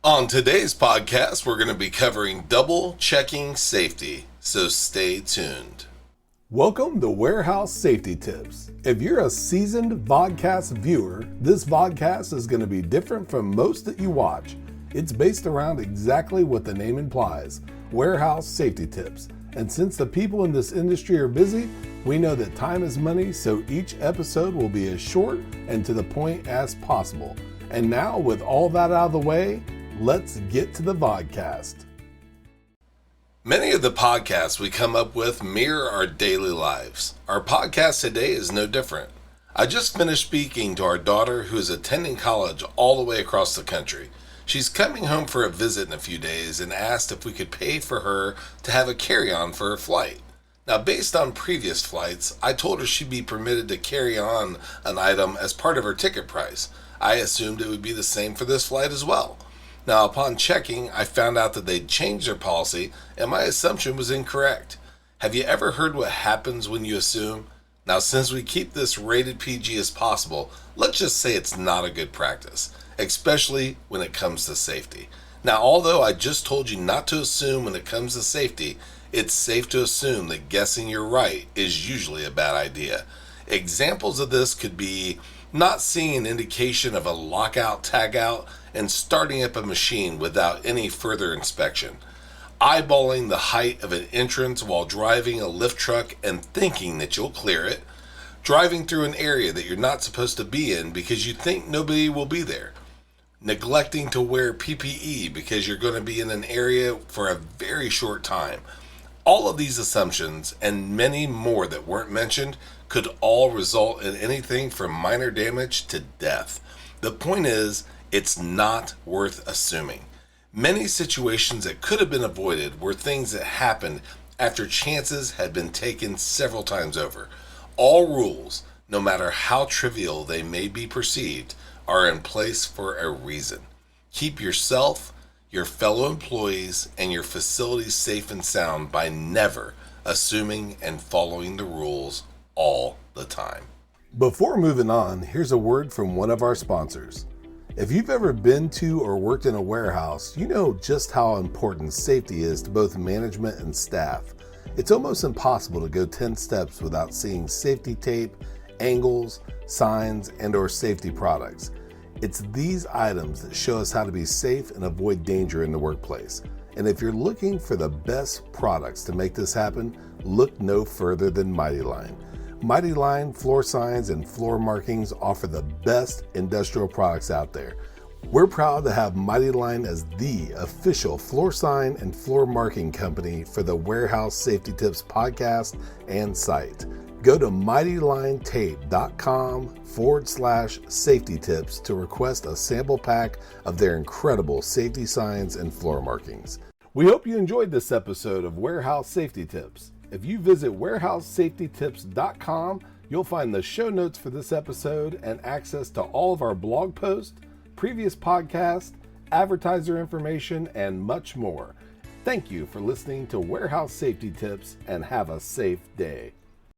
On today's podcast, we're going to be covering double checking safety, so stay tuned. Welcome to Warehouse Safety Tips. If you're a seasoned vodcast viewer, this vodcast is going to be different from most that you watch. It's based around exactly what the name implies, warehouse safety tips. And since the people in this industry are busy, we know that time is money, so each episode will be as short and to the point as possible. And now, with all that out of the way, let's get to the vodcast. Many of the podcasts we come up with mirror our daily lives. Our podcast today is no different. I just finished speaking to our daughter who is attending college all the way across the country. She's coming home for a visit in a few days and asked if we could pay for her to have a carry-on for her flight. Now, based on previous flights, I told her she'd be permitted to carry on an item as part of her ticket price. I assumed it would be the same for this flight as well. Now, upon checking, I found out that they'd changed their policy, and my assumption was incorrect. Have you ever heard what happens when you assume? Now, since we keep this rated PG as possible, let's just say it's not a good practice, especially when it comes to safety. Now, although I just told you not to assume when it comes to safety, it's safe to assume that guessing you're right is usually a bad idea. Examples of this could be not seeing an indication of a lockout tagout and starting up a machine without any further inspection, eyeballing the height of an entrance while driving a lift truck and thinking that you'll clear it, driving through an area that you're not supposed to be in because you think nobody will be there, neglecting to wear PPE because you're going to be in an area for a very short time. All of these assumptions and many more that weren't mentioned could all result in anything from minor damage to death. The point is, it's not worth assuming. Many situations that could have been avoided were things that happened after chances had been taken several times over. All rules, no matter how trivial they may be perceived, are in place for a reason. Keep yourself, your fellow employees, and your facilities safe and sound by never assuming and following the rules all the time. Before moving on, here's a word from one of our sponsors. If you've ever been to or worked in a warehouse, you know just how important safety is to both management and staff. It's almost impossible to go 10 steps without seeing safety tape, angles, signs, and/or safety products. It's these items that show us how to be safe and avoid danger in the workplace. And if you're looking for the best products to make this happen, look no further than Mighty Line. Mighty Line floor signs and floor markings offer the best industrial products out there. We're proud to have Mighty Line as the official floor sign and floor marking company for the Warehouse Safety Tips podcast and site. Go to mightylinetape.com/safety tips to request a sample pack of their incredible safety signs and floor markings. We hope you enjoyed this episode of Warehouse Safety Tips. If you visit warehousesafetytips.com, you'll find the show notes for this episode and access to all of our blog posts, previous podcasts, advertiser information, and much more. Thank you for listening to Warehouse Safety Tips and have a safe day.